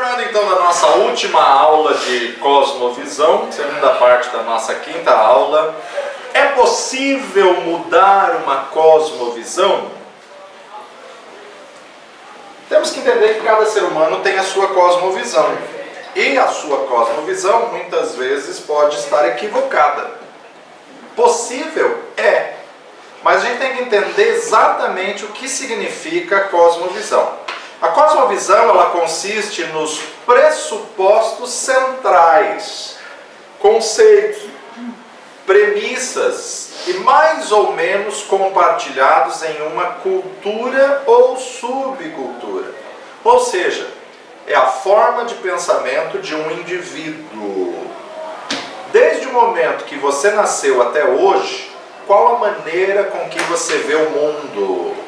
Retornando então da nossa última aula de cosmovisão, segunda parte da nossa quinta aula, é possível mudar uma cosmovisão? Temos que entender que cada ser humano tem a sua cosmovisão. E a sua cosmovisão muitas vezes pode estar equivocada. Possível é, mas a gente tem que entender exatamente o que significa cosmovisão. A cosmovisão, ela consiste nos pressupostos centrais, conceitos, premissas e mais ou menos compartilhados em uma cultura ou subcultura. Ou seja, é a forma de pensamento de um indivíduo. Desde o momento que você nasceu até hoje, qual a maneira com que você vê o mundo?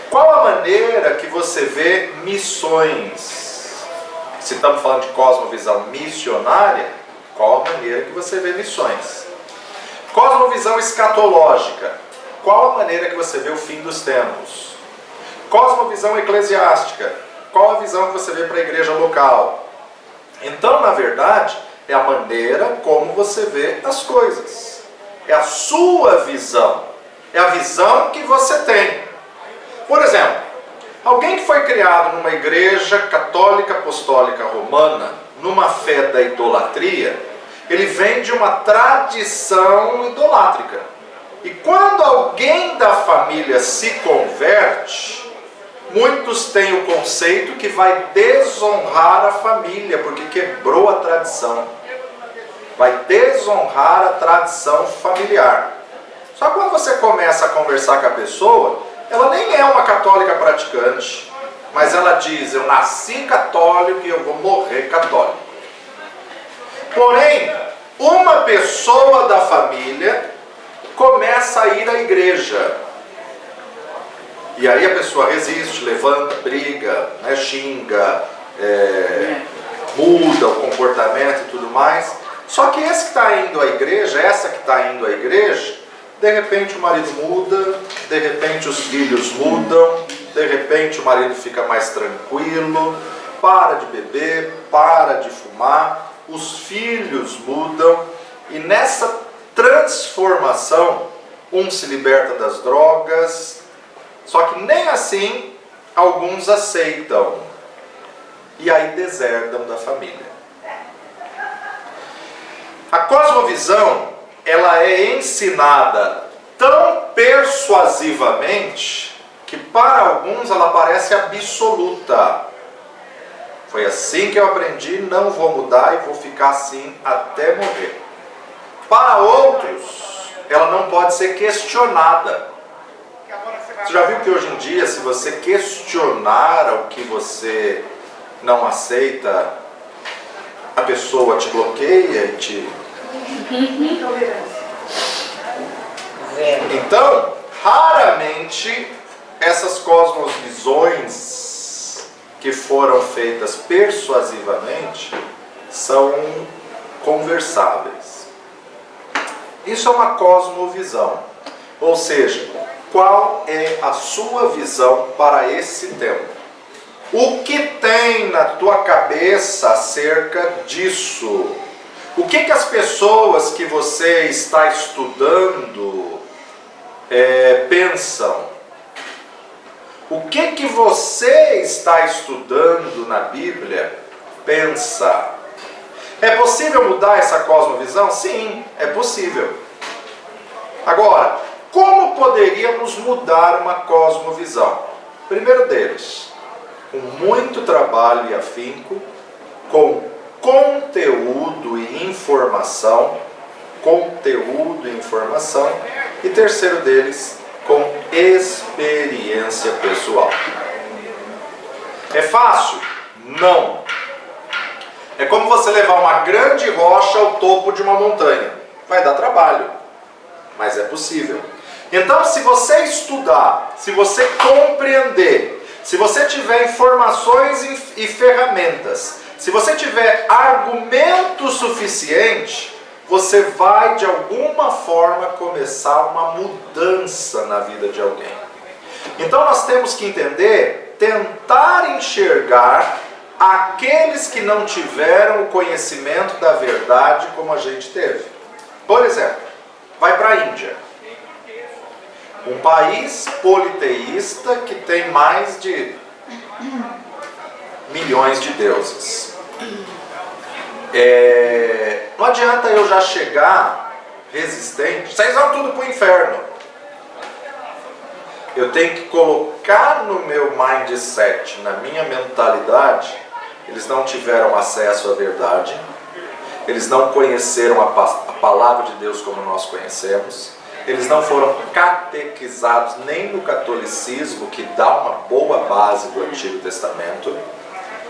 Qual a maneira que você vê missões? Se estamos falando de cosmovisão missionária, qual a maneira que você vê missões? Cosmovisão escatológica, qual a maneira que você vê o fim dos tempos? Cosmovisão eclesiástica, qual a visão que você vê para a igreja local? Então, na verdade, é a maneira como você vê as coisas. É a sua visão. É a visão que você tem. Por exemplo, alguém que foi criado numa igreja católica apostólica romana, numa fé da idolatria, ele vem de uma tradição idolátrica. E quando alguém da família se converte, muitos têm o conceito que vai desonrar a família, porque quebrou a tradição. Vai desonrar a tradição familiar. Só que quando você começa a conversar com a pessoa, ela nem é uma católica praticante, mas ela diz, eu nasci católico e eu vou morrer católico. Porém, uma pessoa da família começa a ir à igreja. E aí a pessoa resiste, levanta, briga, xinga, muda o comportamento e tudo mais. Só que esse que está indo à igreja, essa que está indo à igreja, de repente o marido muda, de repente os filhos mudam, de repente o marido fica mais tranquilo, para de beber, para de fumar, os filhos mudam, e nessa transformação, um se liberta das drogas, só que nem assim alguns aceitam, e aí deserdam da família. A cosmovisão, ela é ensinada tão persuasivamente que para alguns ela parece absoluta. Foi assim que eu aprendi, não vou mudar e vou ficar assim até morrer. Para outros, ela não pode ser questionada. Você já viu que hoje em dia, se você questionar o que você não aceita, a pessoa te bloqueia e te... Então, raramente essas cosmovisões que foram feitas persuasivamente são conversáveis. Isso é uma cosmovisão. Ou seja, qual é a sua visão para esse tempo? O que tem na tua cabeça acerca disso? O que as pessoas que você está estudando pensam? O que você está estudando na Bíblia pensa? É possível mudar essa cosmovisão? Sim, é possível. Agora, como poderíamos mudar uma cosmovisão? Primeiro deles, com muito trabalho e afinco, com conteúdo e informação, e terceiro deles, com experiência pessoal. É fácil? Não. É como você levar uma grande rocha ao topo de uma montanha. Vai dar trabalho, mas é possível. Então, se você estudar, se você compreender, se você tiver informações e ferramentas, se você tiver argumento suficiente, você vai de alguma forma começar uma mudança na vida de alguém. Então nós temos que entender, tentar enxergar aquele aqueles que não tiveram o conhecimento da verdade como a gente teve. Por exemplo, vai para a Índia, um país politeísta que tem mais de milhões de deuses. Não adianta eu já chegar resistente, vocês vão tudo para o inferno. Eu tenho que colocar no meu mindset, na minha mentalidade, eles não tiveram acesso à verdade, eles não conheceram a palavra de Deus como nós conhecemos, eles não foram catequizados nem no catolicismo, que dá uma boa base do Antigo Testamento,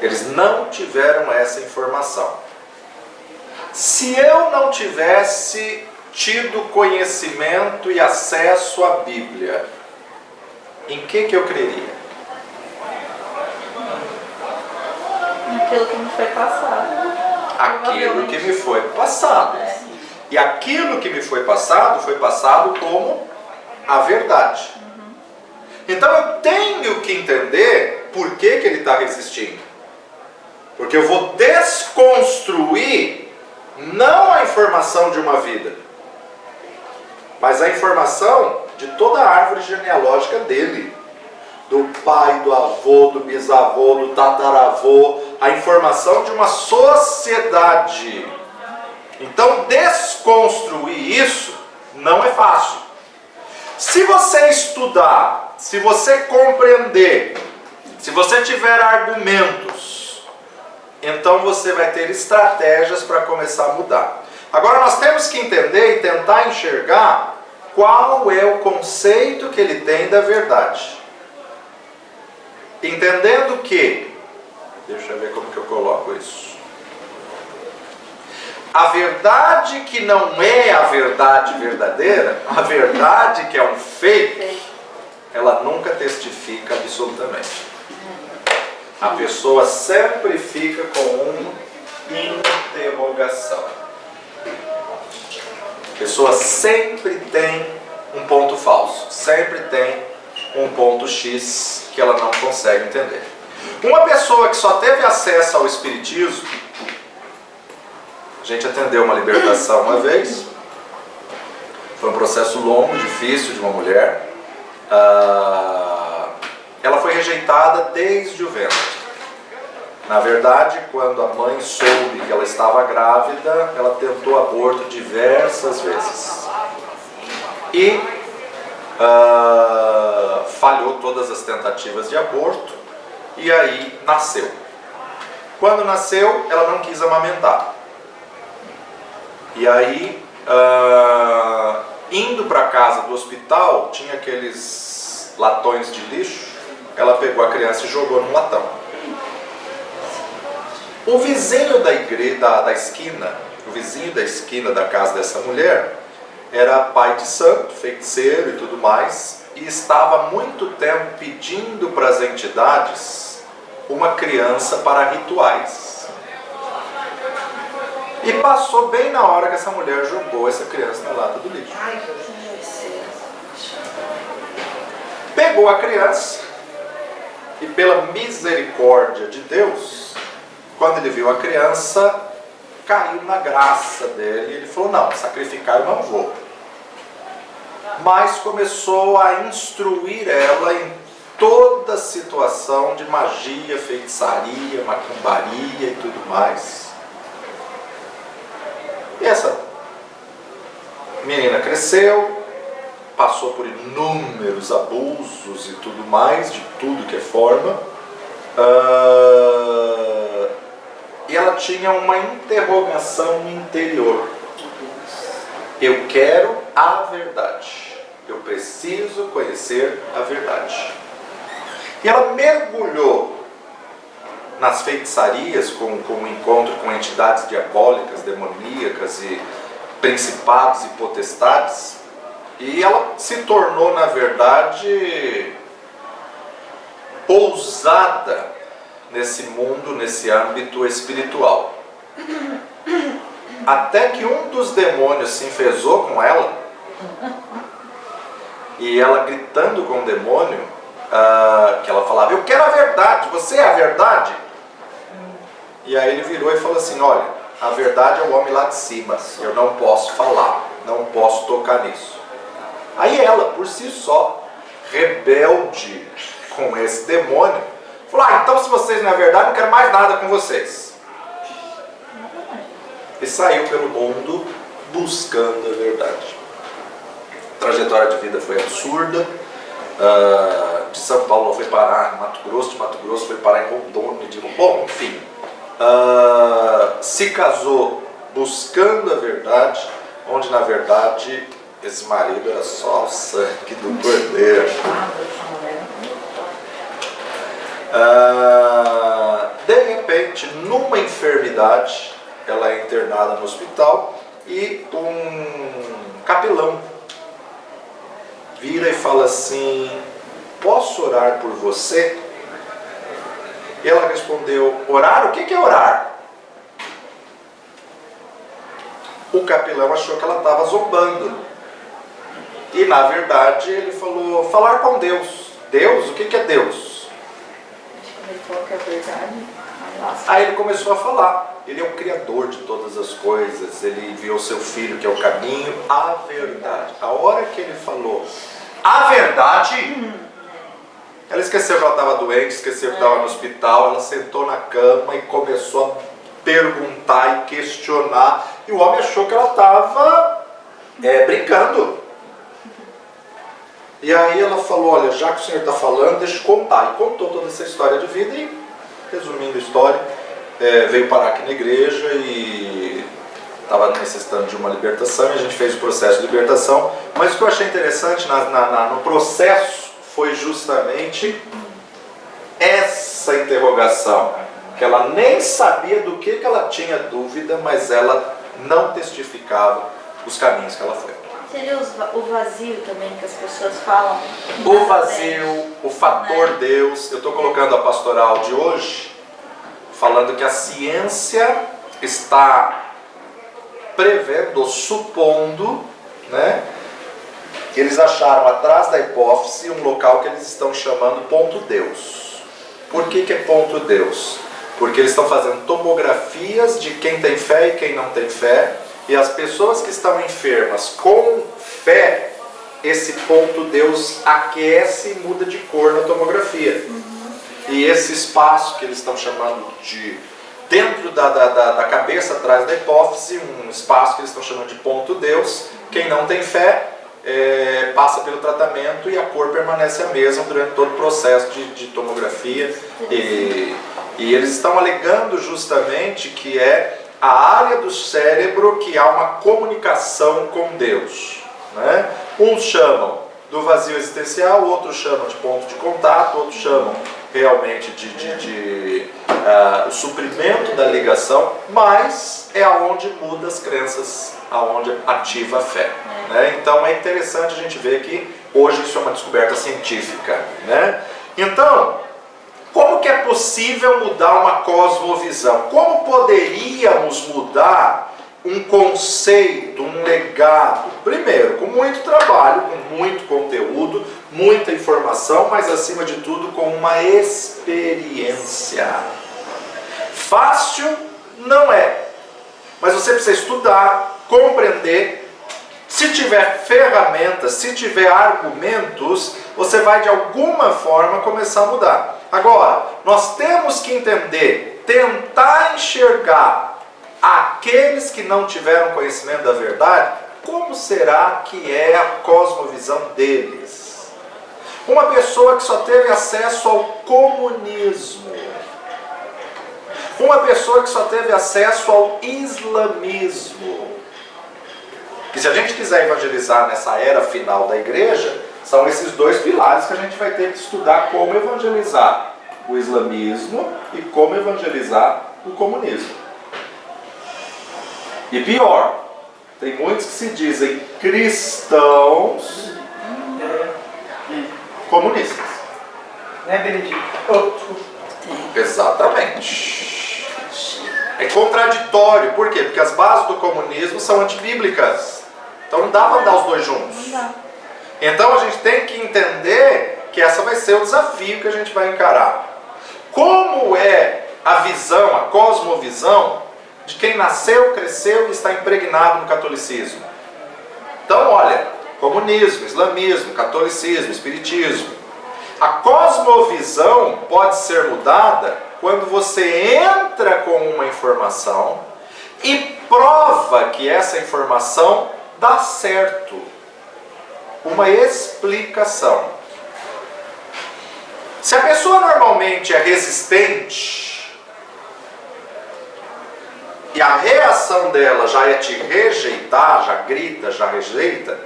eles não tiveram essa informação. Se eu não tivesse tido conhecimento e acesso à Bíblia, em que eu creria? Aquilo que me foi passado. Aquilo que me foi passado. E aquilo que me foi passado como a verdade. Então eu tenho que entender por que ele está resistindo. Porque eu vou desconstruir não a informação de uma vida, mas a informação de toda a árvore genealógica dele. Do pai, do avô, do bisavô, do tataravô, a informação de uma sociedade. Então, desconstruir isso não é fácil. Se você estudar, se você compreender, se você tiver argumentos, então você vai ter estratégias para começar a mudar. Agora, nós temos que entender e tentar enxergar qual é o conceito que ele tem da verdade. Entendendo que, deixa eu ver como que eu coloco isso. A verdade que não é a verdade verdadeira, a verdade que é um fake, ela nunca testifica absolutamente. A pessoa sempre fica com uma interrogação. A pessoa sempre tem um ponto falso, sempre tem um ponto X que ela não consegue entender. Uma pessoa que só teve acesso ao Espiritismo, a gente atendeu uma libertação uma vez, foi um processo longo, difícil de uma mulher, ela foi rejeitada desde o ventre. Na verdade, quando a mãe soube que ela estava grávida, ela tentou aborto diversas vezes. E falhou todas as tentativas de aborto, e aí nasceu. Quando nasceu, ela não quis amamentar. E aí, indo para a casa do hospital, tinha aqueles latões de lixo, ela pegou a criança e jogou num latão. O vizinho da igreja, da esquina, o vizinho da esquina da casa dessa mulher, era pai de santo, feiticeiro e tudo mais, e estava há muito tempo pedindo para as entidades uma criança para rituais. E passou bem na hora que essa mulher jogou essa criança na lata do lixo. Pegou a criança e, pela misericórdia de Deus, quando ele viu a criança, caiu na graça dele. Ele falou: não, sacrificar eu não vou. Mas começou a instruir ela em toda situação de magia, feitiçaria, macumbaria e tudo mais. E essa menina cresceu, passou por inúmeros abusos e tudo mais, de tudo que é forma. E ela tinha uma interrogação interior. Eu quero a verdade. Eu preciso conhecer a verdade. E ela mergulhou nas feitiçarias, com o encontro com entidades diabólicas, demoníacas e principados e potestades. E ela se tornou, na verdade, ousada nesse mundo, nesse âmbito espiritual. Até que um dos demônios se enfesou com ela, e ela gritando com o demônio, que ela falava: eu quero a verdade, você é a verdade? E aí ele virou e falou assim, olha, a verdade é o homem lá de cima, eu não posso falar, não posso tocar nisso. Aí ela, por si só, rebelde com esse demônio, falou, então se vocês não é verdade, não quero mais nada com vocês. E saiu pelo mundo buscando a verdade. A trajetória de vida foi absurda. De São Paulo foi parar em Mato Grosso, de Mato Grosso foi parar em Rondônia, bom, enfim. Se casou buscando a verdade, onde na verdade esse marido era só o sangue do cordeiro. De repente, numa enfermidade, ela é internada no hospital e um capelão vira e fala assim, posso orar por você? E ela respondeu, orar? O que é orar? O capelão achou que ela estava zombando. E na verdade ele falou, falar com Deus. Deus? O que é Deus? Ele falou que é verdade. Aí ele começou a falar. Ele é o Criador de todas as coisas. Ele enviou seu Filho, que é o caminho, a verdade. A hora que ele falou a verdade, ela esqueceu que ela estava doente, esqueceu que estava no hospital. Ela sentou na cama e começou a perguntar e questionar. E o homem achou que ela estava brincando. E aí ela falou, olha, já que o senhor está falando, deixa eu contar. E contou toda essa história de vida e, resumindo a história, veio parar aqui na igreja e estava necessitando de uma libertação e a gente fez o processo de libertação. Mas o que eu achei interessante no processo foi justamente essa interrogação, que ela nem sabia do que ela tinha dúvida, mas ela não testificava os caminhos que ela foi. Seria o vazio também que as pessoas falam? O vazio, o fator Deus. Eu estou colocando a pastoral de hoje, falando que a ciência está prevendo, supondo, né, que eles acharam atrás da hipófise um local que eles estão chamando ponto Deus. Por que é ponto Deus? Porque eles estão fazendo tomografias de quem tem fé e quem não tem fé. E as pessoas que estão enfermas com fé, esse ponto Deus aquece e muda de cor na tomografia. E esse espaço que eles estão chamando de, dentro da cabeça, atrás da hipófise, um espaço que eles estão chamando de ponto Deus, quem não tem fé passa pelo tratamento e a cor permanece a mesma durante todo o processo de tomografia. E eles estão alegando justamente que é a área do cérebro que há uma comunicação com Deus, né? Uns chamam do vazio existencial, outros chamam de ponto de contato, outros chamam realmente de o suprimento da ligação, mas é aonde muda as crenças, aonde ativa a fé, né? Então é interessante a gente ver que hoje isso é uma descoberta científica, né? Então, como que é possível mudar uma cosmovisão? Como poderíamos mudar um conceito, um legado? Primeiro, com muito trabalho, com muito conteúdo, muita informação, mas acima de tudo com uma experiência. Fácil não é, mas você precisa estudar, compreender. Se tiver ferramentas, se tiver argumentos, você vai de alguma forma começar a mudar. Agora, nós temos que entender, tentar enxergar aqueles que não tiveram conhecimento da verdade, como será que é a cosmovisão deles? Uma pessoa que só teve acesso ao comunismo, uma pessoa que só teve acesso ao islamismo. Que se a gente quiser evangelizar nessa era final da igreja, são esses dois pilares que a gente vai ter que estudar como evangelizar o islamismo e como evangelizar o comunismo. E pior, tem muitos que se dizem cristãos comunistas. Né, Benedito? Exatamente. É contraditório. Por quê? Porque as bases do comunismo são antibíblicas. Então não dá para andar os dois juntos. Não dá. Então a gente tem que entender que essa vai ser o desafio que a gente vai encarar. Como é a visão, a cosmovisão de quem nasceu, cresceu e está impregnado no catolicismo. Então, olha, comunismo, islamismo, catolicismo, espiritismo. A cosmovisão pode ser mudada quando você entra com uma informação e prova que essa informação dá certo. Uma explicação. Se a pessoa normalmente é resistente e a reação dela já é te rejeitar, já grita, já rejeita,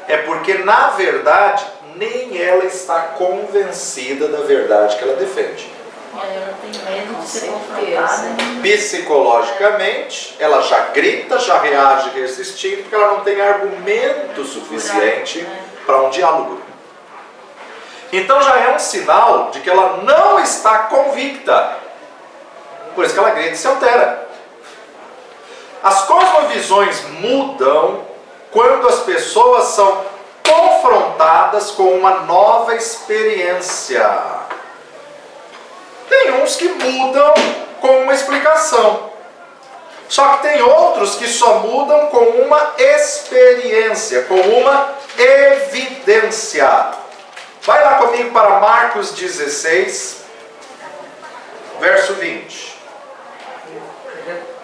é porque na verdade nem ela está convencida da verdade que ela defende. Ela tem medo de ser certeza. confrontada. Psicologicamente, ela já grita, já reage resistindo, porque ela não tem argumento suficiente para um diálogo. Então já é um sinal de que ela não está convicta. Por isso que ela grita e se altera. As cosmovisões mudam quando as pessoas são confrontadas com uma nova experiência. Tem uns que mudam com uma explicação. Só que tem outros que só mudam com uma experiência, com uma evidência. Vai lá comigo para Marcos 16, verso 20.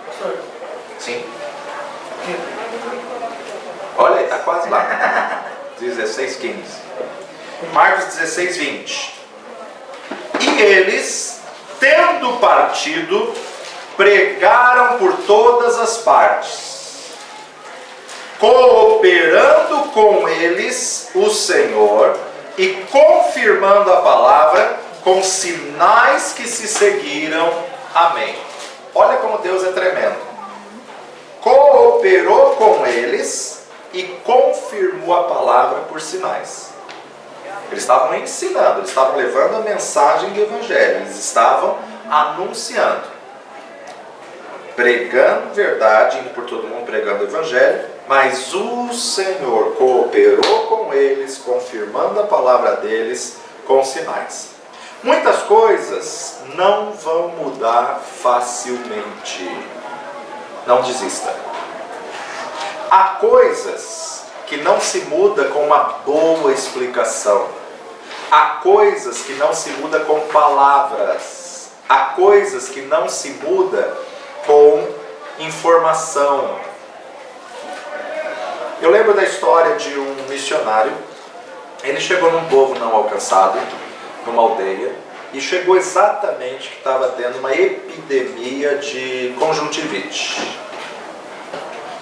Pastor, Sim. Olha aí, está quase lá. 16, 15. Marcos 16, 20. E eles, tendo partido, pregaram por todas as partes, cooperando com eles o Senhor e confirmando a palavra com sinais que se seguiram. Amém. Olha como Deus é tremendo. Cooperou com eles e confirmou a palavra por sinais. Eles estavam ensinando, eles estavam levando a mensagem do Evangelho, eles estavam anunciando, pregando verdade, indo por todo mundo pregando o Evangelho, mas o Senhor cooperou com eles, confirmando a palavra deles com sinais. Muitas coisas não vão mudar facilmente. Não desista. Há coisas que não se muda com uma boa explicação. Há coisas que não se muda com palavras. Há coisas que não se muda com informação. Eu lembro da história de um missionário. Ele chegou num povo não alcançado, numa aldeia, e chegou exatamente que estava tendo uma epidemia de conjuntivite.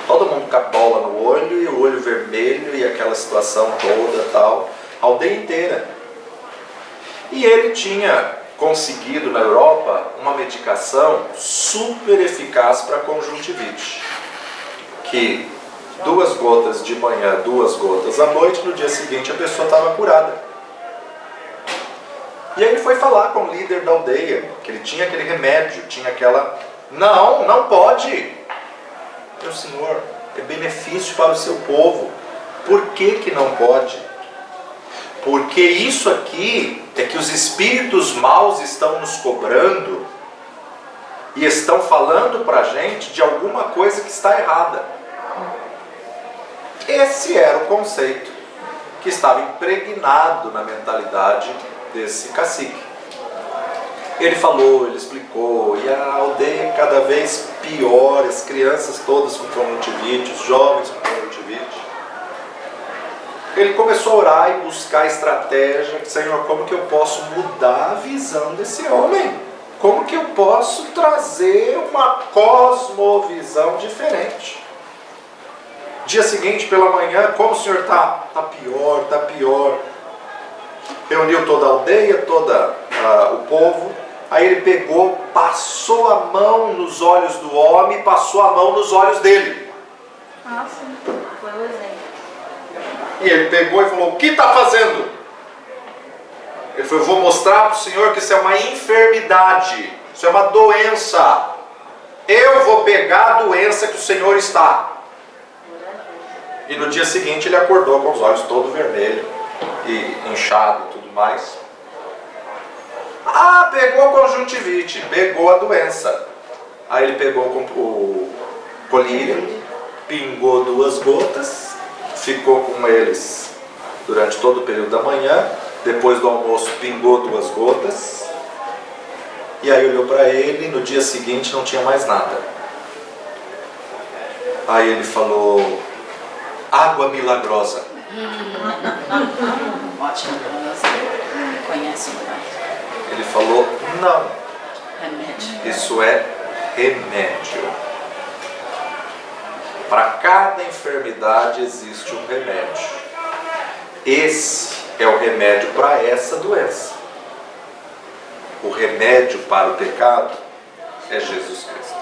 Todo mundo com a bola no olho e o olho vermelho e aquela situação toda tal, a aldeia inteira. E ele tinha conseguido na Europa uma medicação super eficaz para conjuntivite, que 2 gotas de manhã, 2 gotas à noite, no dia seguinte a pessoa estava curada. E aí ele foi falar com o líder da aldeia, que ele tinha aquele remédio, tinha aquela... Não, não pode! Meu senhor, é benefício para o seu povo. Por que que não pode? Porque isso aqui é que os espíritos maus estão nos cobrando e estão falando para a gente de alguma coisa que está errada. Esse era o conceito que estava impregnado na mentalidade desse cacique. Ele falou, ele explicou, e a aldeia cada vez pior, as crianças todas com conjuntivite, os jovens com conjuntivite. Ele começou a orar e buscar estratégia. Senhor, como que eu posso mudar a visão desse homem? Como que eu posso trazer uma cosmovisão diferente? Dia seguinte, pela manhã, como o senhor está? Está pior, está pior. Reuniu toda a aldeia, todo o povo. Aí ele pegou, passou a mão nos olhos do homem, passou a mão nos olhos dele. Ah, sim. Foi o exemplo. E ele pegou e falou, o que está fazendo? Ele falou, eu vou mostrar para o senhor que isso é uma enfermidade, isso é uma doença. Eu vou pegar a doença que o senhor está. E no dia seguinte ele acordou com os olhos todo vermelho e inchado e tudo mais. Ah, pegou conjuntivite, pegou a doença. Aí ele pegou o colírio, pingou 2 gotas, ficou com eles durante todo o período da manhã. Depois do almoço pingou 2 gotas. E aí olhou para ele, no dia seguinte não tinha mais nada. Aí ele falou: água milagrosa. Ótimo, você conhece o lugar. Ele falou: não, Remédio. isso é remédio. Para cada enfermidade existe um remédio. Esse é o remédio para essa doença. O remédio para o pecado é Jesus Cristo.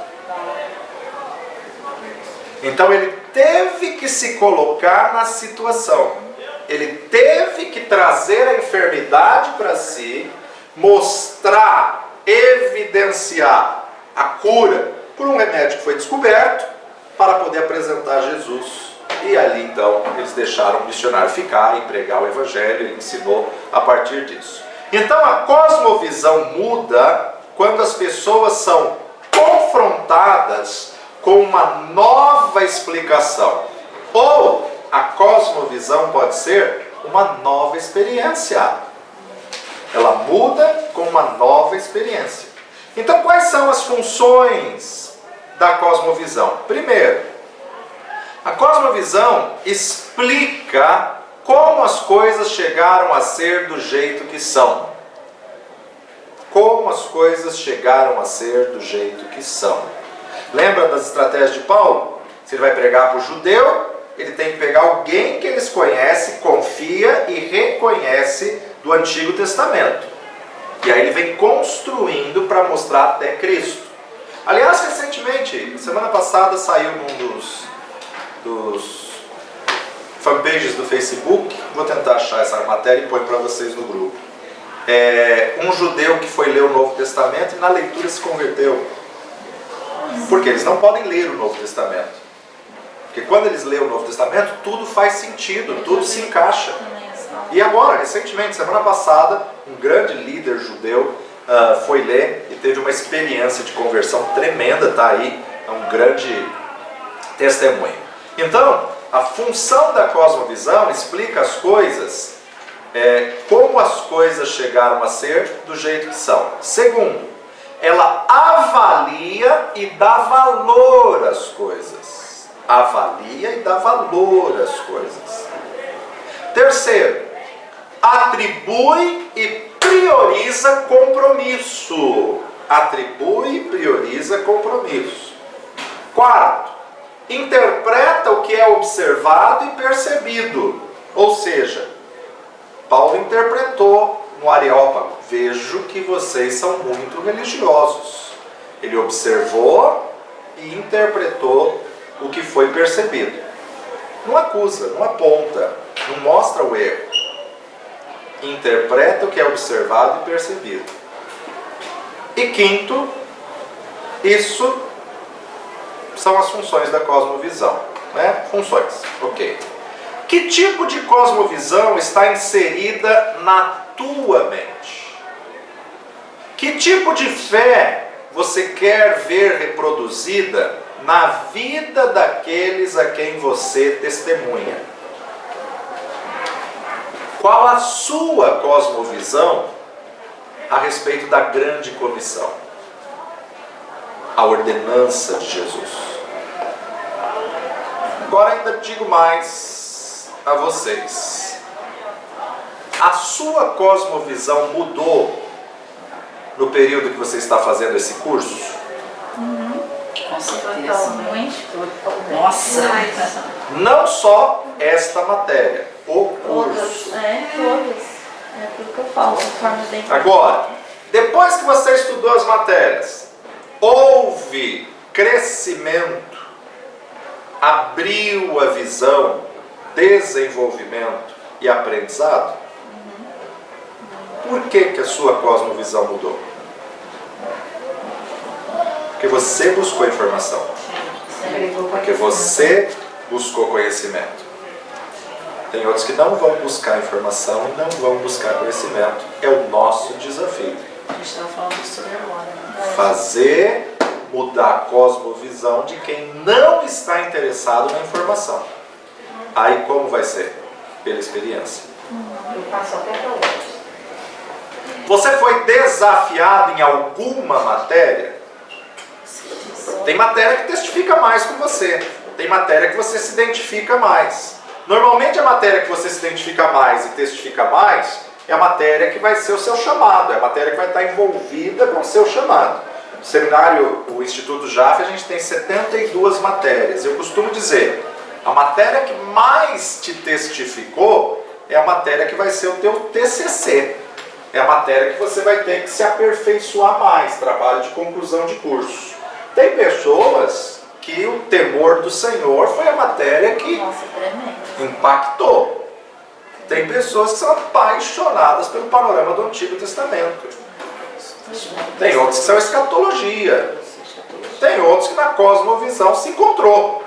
Então ele teve que se colocar na situação. Ele teve que trazer a enfermidade para si, mostrar, evidenciar a cura por um remédio que foi descoberto, para poder apresentar Jesus. E ali então eles deixaram o missionário ficar e pregar o evangelho. Ele ensinou a partir disso. Então a cosmovisão muda quando as pessoas são confrontadas com uma nova explicação. Ou a cosmovisão pode ser uma nova experiência. Ela muda com uma nova experiência. Então quais são as funções da cosmovisão? Primeiro, a cosmovisão explica como as coisas chegaram a ser do jeito que são. Como as coisas chegaram a ser do jeito que são. Lembra das estratégias de Paulo? Se ele vai pregar para o judeu, ele tem que pegar alguém que eles conhecem, confia e reconhece do Antigo Testamento. E aí ele vem construindo para mostrar até Cristo. Aliás, recentemente, semana passada, saiu num dos fanpages do Facebook. Vou tentar achar essa matéria e põe para vocês no grupo. Um judeu que foi ler o Novo Testamento e na leitura se converteu. Porque eles não podem ler o Novo Testamento. Porque quando eles leem o Novo Testamento, tudo faz sentido, tudo se encaixa. E agora, recentemente, semana passada, um grande líder judeu foi ler e teve uma experiência de conversão tremenda, está aí, é um grande testemunho. Então, a função da cosmovisão explica as coisas, como as coisas chegaram a ser do jeito que são. Segundo, ela avalia e dá valor às coisas. Avalia e dá valor às coisas. Terceiro, atribui e prioriza compromisso. Atribui e prioriza compromisso. Quarto, interpreta o que é observado e percebido. Ou seja, Paulo interpretou no Areópago: vejo que vocês são muito religiosos. Ele observou e interpretou o que foi percebido. Não acusa, não aponta, não mostra o erro. Interpreta o que é observado e percebido. E quinto, isso são as funções da cosmovisão, né? Funções, ok. Que tipo de cosmovisão está inserida na tua mente? Que tipo de fé você quer ver reproduzida na vida daqueles a quem você testemunha? Qual a sua cosmovisão a respeito da grande comissão? A ordenança de Jesus. Agora ainda digo mais a vocês. A sua cosmovisão mudou no período que você está fazendo esse curso? Com certeza. Totalmente. Nossa! Não só esta matéria, o Todas. curso. Todas. É aquilo que eu falo, de forma bem. Agora, depois que você estudou as matérias, houve crescimento, abriu a visão, desenvolvimento e aprendizado? Por que a sua cosmovisão mudou? Porque você buscou informação. Porque você buscou conhecimento. Tem outros que não vão buscar informação e não vão buscar conhecimento. É o nosso desafio. A gente estava falando sobre agora, né? Fazer mudar a cosmovisão de quem não está interessado na informação. Aí como vai ser? Pela experiência. Eu passo até para outros. Você foi desafiado em alguma matéria? Tem matéria que testifica mais com você. Tem matéria que você se identifica mais. Normalmente a matéria que você se identifica mais e testifica mais é a matéria que vai ser o seu chamado. É a matéria que vai estar envolvida com o seu chamado. No seminário, o Instituto Jaffe, a gente tem 72 matérias. Eu costumo dizer, a matéria que mais te testificou é a matéria que vai ser o teu TCC. É a matéria que você vai ter que se aperfeiçoar mais, trabalho de conclusão de curso. Tem pessoas que o temor do Senhor foi a matéria que Nossa, tremendo. impactou. Tem pessoas que são apaixonadas pelo panorama do Antigo Testamento. Tem outros que são escatologia. Tem outros que na cosmovisão se encontrou.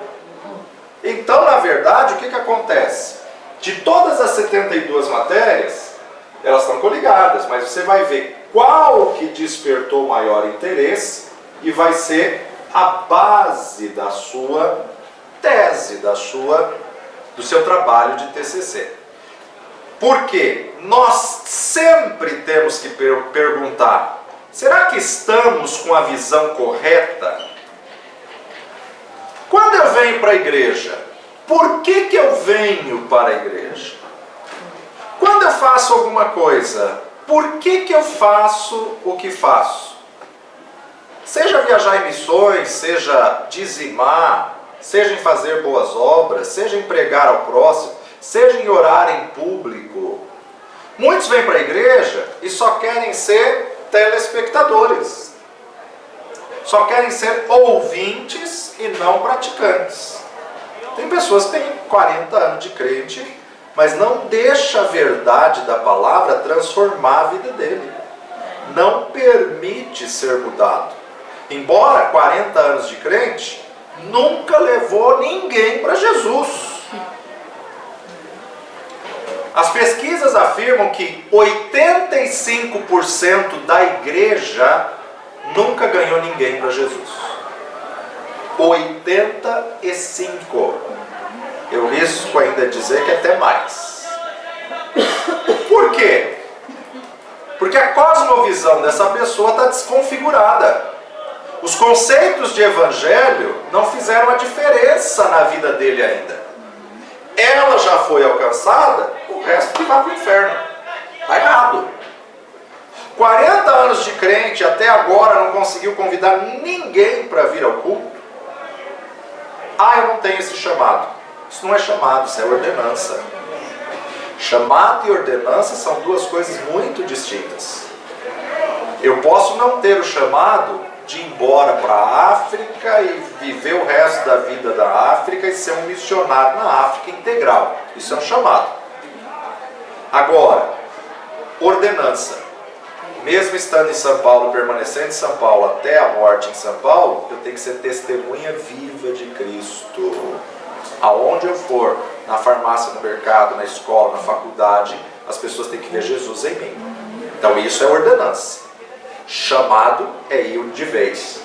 Então, na verdade, o que acontece? De todas as 72 matérias, elas estão coligadas, mas você vai ver qual que despertou maior interesse e vai ser a base da sua tese, do seu trabalho de TCC. Por quê? Nós sempre temos que perguntar, será que estamos com a visão correta? Quando eu venho para a igreja, por que eu venho para a igreja? Quando eu faço alguma coisa, por que eu faço o que faço? Seja viajar em missões, seja dizimar, seja em fazer boas obras, seja em pregar ao próximo, seja em orar em público. Muitos vêm para a igreja e só querem ser telespectadores. Só querem ser ouvintes e não praticantes. Tem pessoas que têm 40 anos de crente, mas não deixa a verdade da palavra transformar a vida dele. Não permite ser mudado. Embora 40 anos de crente, nunca levou ninguém para Jesus. As pesquisas afirmam que 85% da igreja nunca ganhou ninguém para Jesus. 85%. Eu risco ainda dizer que até mais. Por quê? Porque a cosmovisão dessa pessoa está desconfigurada. Os conceitos de evangelho não fizeram a diferença na vida dele ainda. Ela já foi alcançada, o resto que vai para o inferno. Está errado. 40 anos de crente, até agora não conseguiu convidar ninguém para vir ao culto. Ah, eu não tenho esse chamado. Isso não é chamado, isso é ordenança. Chamado e ordenança são duas coisas muito distintas. Eu posso não ter o chamado de ir embora para a África e viver o resto da vida da África e ser um missionário na África integral. Isso é um chamado. Agora, ordenança. Mesmo estando em São Paulo, permanecendo em São Paulo até a morte em São Paulo, eu tenho que ser testemunha viva de Cristo. Aonde eu for, na farmácia, no mercado, na escola, na faculdade, as pessoas têm que ver Jesus em mim. Então isso é ordenança. Chamado é ir de vez.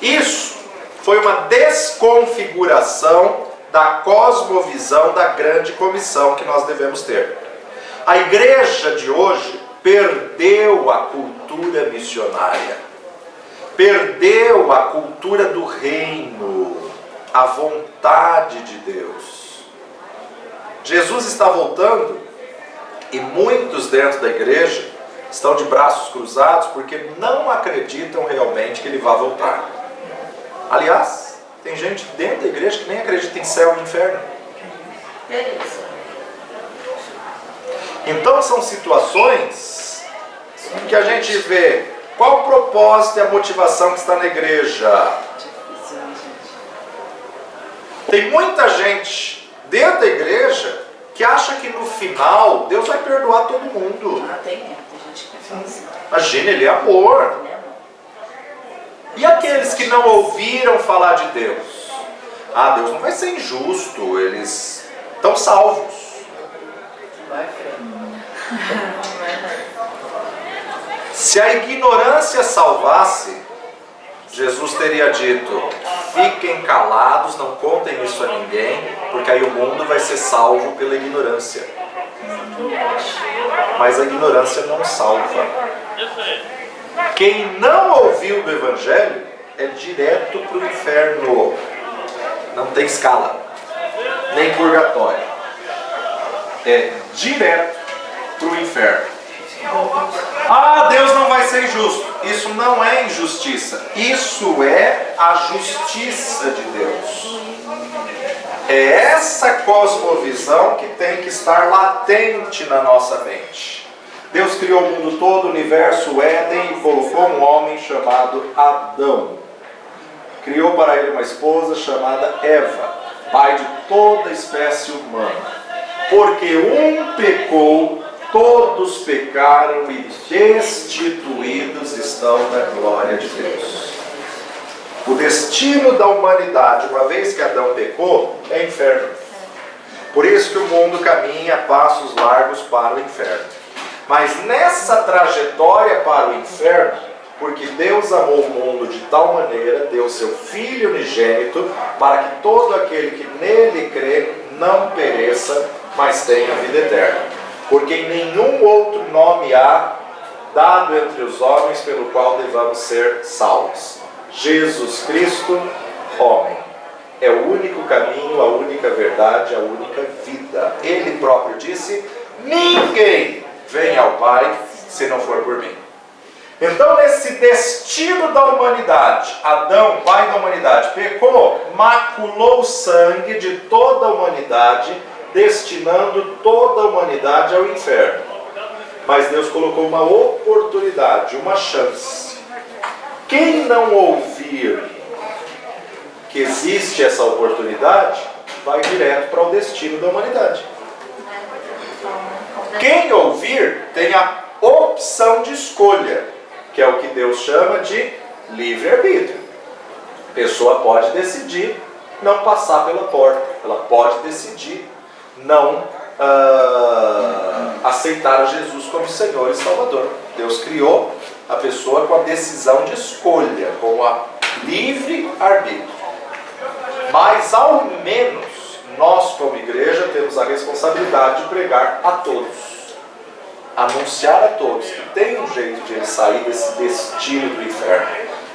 Isso foi uma desconfiguração da cosmovisão da grande comissão que nós devemos ter. A igreja de hoje perdeu a cultura missionária, perdeu a cultura do reino, a vontade de Deus. Jesus está voltando e muitos dentro da igreja estão de braços cruzados porque não acreditam realmente que ele vai voltar. Aliás, tem gente dentro da igreja que nem acredita em céu e inferno. É isso. Então são situações em que a gente vê qual o propósito e a motivação que está na igreja. Tem muita gente dentro da igreja que acha que no final Deus vai perdoar todo mundo. Ah, tem gente que fala assim. Imagina, ele é amor. Ele é amor. E aqueles que não ouviram falar de Deus? Ah, Deus não vai ser injusto, eles estão salvos. Vai, filho. Se a ignorância salvasse, Jesus teria dito: fiquem calados, não contem isso a ninguém, porque aí o mundo vai ser salvo pela ignorância. Mas a ignorância não salva. Quem não ouviu do Evangelho é direto para o inferno. Não tem escala, nem purgatório. É direto para o inferno. Ah, Deus não vai ser injusto. Isso não é injustiça. Isso é a justiça de Deus. É essa cosmovisão que tem que estar latente na nossa mente. Deus criou o mundo todo, o universo, o Éden, e colocou um homem chamado Adão. Criou para ele uma esposa chamada Eva, pai de toda a espécie humana. Porque um pecou, todos pecaram e destituídos estão da glória de Deus. O destino da humanidade, uma vez que Adão pecou, é inferno. Por isso que o mundo caminha a passos largos para o inferno. Mas nessa trajetória para o inferno, porque Deus amou o mundo de tal maneira, deu seu Filho unigênito, para que todo aquele que nele crê não pereça, mas tenha vida eterna. Porque em nenhum outro nome há dado entre os homens pelo qual devamos ser salvos. Jesus Cristo, homem, é o único caminho, a única verdade, a única vida. Ele próprio disse: ninguém vem ao Pai se não for por mim. Então, nesse destino da humanidade, Adão, pai da humanidade, pecou, maculou o sangue de toda a humanidade, destinando toda a humanidade ao inferno. Mas Deus colocou uma oportunidade, uma chance. Quem não ouvir que existe essa oportunidade, vai direto para o destino da humanidade. Quem ouvir tem a opção de escolha, que é o que Deus chama de livre-arbítrio. A pessoa pode decidir não passar pela porta, ela pode decidir não aceitar a Jesus como Senhor e Salvador. Deus criou a pessoa com a decisão de escolha, com a livre-arbítrio. Mas ao menos nós, como igreja, temos a responsabilidade de pregar a todos, anunciar a todos que tem um jeito de ele sair desse destino do inferno,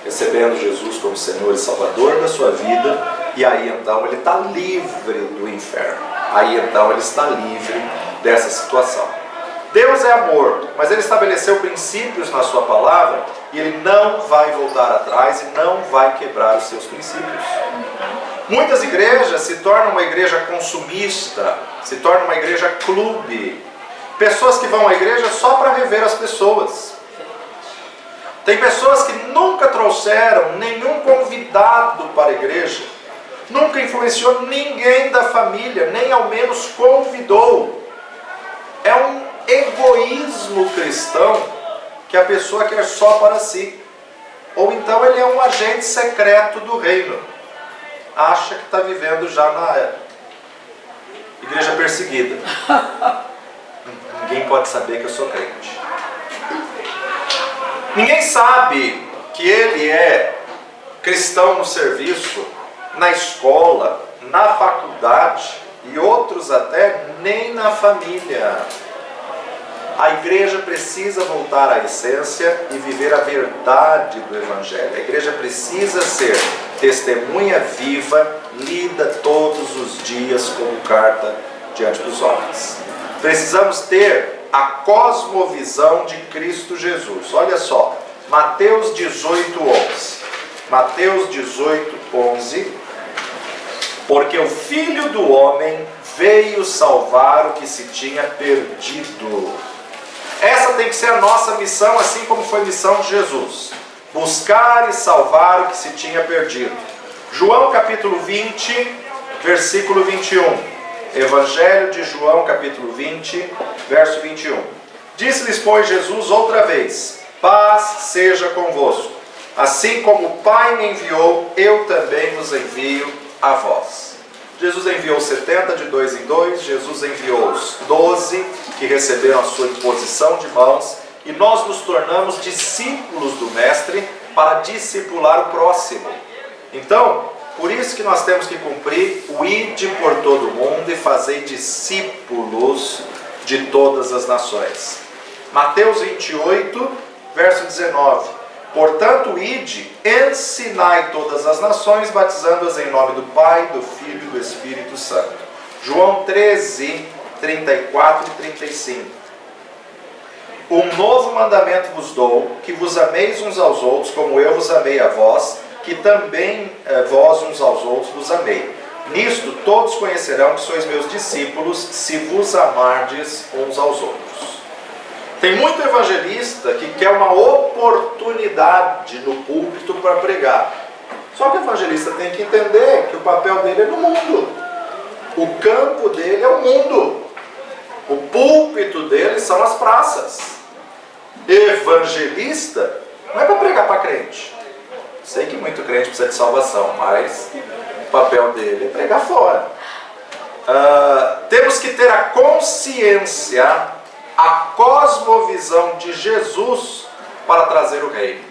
recebendo Jesus como Senhor e Salvador da sua vida, e aí então ele está livre do inferno, aí então ele está livre dessa situação. Deus é amor, mas ele estabeleceu princípios na sua palavra, e ele não vai voltar atrás e não vai quebrar os seus princípios. Muitas igrejas se tornam uma igreja consumista, se tornam uma igreja clube. Pessoas que vão à igreja só para rever as pessoas. Tem pessoas que nunca trouxeram nenhum convidado para a igreja, nunca influenciou ninguém da família, nem ao menos convidou. É um egoísmo cristão que a pessoa quer só para si. Ou então ele é um agente secreto do reino. Acha que está vivendo já na igreja perseguida. Ninguém pode saber que eu sou crente. Ninguém sabe que ele é cristão no serviço, na escola, na faculdade e outros até nem na família. A igreja precisa voltar à essência e viver a verdade do Evangelho. A igreja precisa ser testemunha viva, lida todos os dias como carta diante dos homens. Precisamos ter a cosmovisão de Cristo Jesus. Olha só, Mateus 18:11. Mateus 18:11. Porque o Filho do Homem veio salvar o que se tinha perdido. Essa tem que ser a nossa missão, assim como foi a missão de Jesus. Buscar e salvar o que se tinha perdido. João capítulo 20, versículo 21. Evangelho de João capítulo 20, verso 21. Disse-lhes, pois, Jesus outra vez: paz seja convosco. Assim como o Pai me enviou, eu também vos envio a vós. Jesus enviou 70 de 2 em 2, Jesus enviou os 12 que receberam a sua imposição de mãos, e nós nos tornamos discípulos do Mestre para discipular o próximo. Então, por isso que nós temos que cumprir o ide por todo o mundo e fazer discípulos de todas as nações. Mateus 28, verso 19. Portanto, ide, ensinai todas as nações, batizando-as em nome do Pai, do Filho e do Espírito Santo. João 13, 34 e 35. Um novo mandamento vos dou, que vos ameis uns aos outros, como eu vos amei a vós, que também vós uns aos outros vos amei. Nisto todos conhecerão que sois meus discípulos, se vos amardes uns aos outros. Tem muito evangelista que quer uma oportunidade no púlpito para pregar. Só que o evangelista tem que entender que o papel dele é no mundo. O campo dele é o mundo. O púlpito dele são as praças. Evangelista não é para pregar para crente. Sei que muito crente precisa de salvação, mas o papel dele é pregar fora. Temos que ter a consciência, a cosmovisão de Jesus para trazer o reino.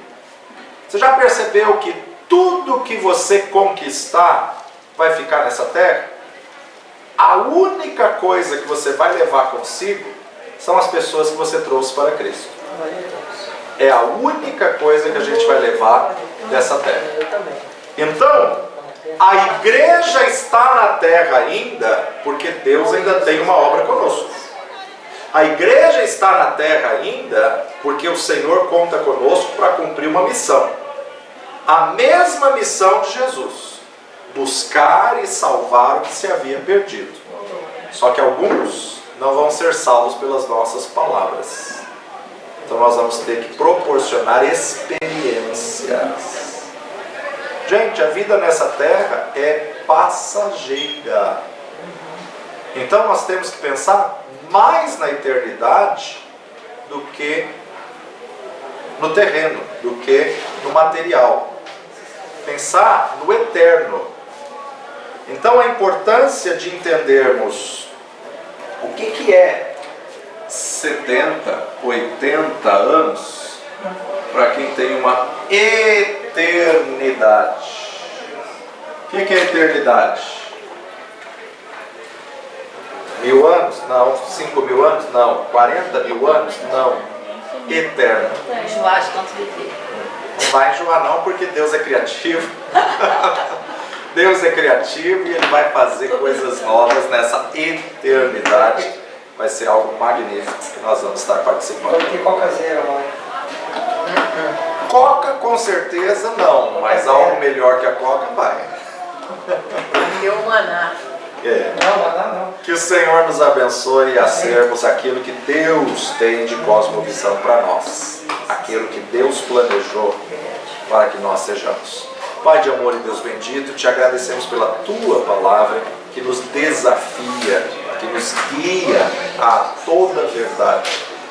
Você já percebeu que tudo que você conquistar vai ficar nessa terra? A única coisa que você vai levar consigo são as pessoas que você trouxe para Cristo. É a única coisa que a gente vai levar dessa terra. Então, a igreja está na terra ainda porque Deus ainda tem uma obra conosco. A igreja está na terra ainda porque o Senhor conta conosco para cumprir uma missão. A mesma missão de Jesus. Buscar e salvar o que se havia perdido. Só que alguns não vão ser salvos pelas nossas palavras. Então nós vamos ter que proporcionar experiências. Gente, a vida nessa terra é passageira. Então nós temos que pensar mais na eternidade do que no terreno, do que no material. Pensar no eterno. Então a importância de entendermos o que é 70, 80 anos para quem tem uma eternidade. O que é eternidade? 1000 anos? Não. 5.000 anos? Não. 40.000 anos? Não. Eterno. Enjoar de tanto viver. Não vai enjoar não, porque Deus é criativo. Deus é criativo e Ele vai fazer coisas novas nessa eternidade. Vai ser algo magnífico que nós vamos estar participando. Vai ter Coca Zero lá. Coca com certeza não, mas algo melhor que a Coca vai. E o maná. Não, não. Que o Senhor nos abençoe a sermos aquilo que Deus tem de cosmovisão para nós. Aquilo que Deus planejou para que nós sejamos. Pai de amor e Deus bendito, te agradecemos pela Tua palavra que nos desafia, que nos guia a toda a verdade.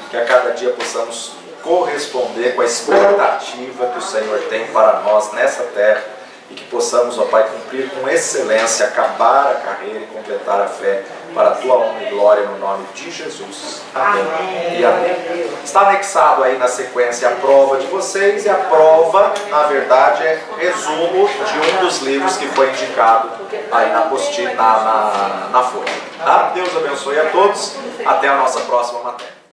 Que a cada dia possamos corresponder com a expectativa que o Senhor tem para nós nessa terra e que possamos, ó Pai, cumprir com excelência, acabar a carreira e completar a fé para a Tua honra e glória no nome de Jesus. Amém. E amém. Está anexado aí na sequência a prova de vocês, e a prova, na verdade, é resumo de um dos livros que foi indicado aí na apostila, na folha. Tá? Deus abençoe a todos. Até a nossa próxima matéria.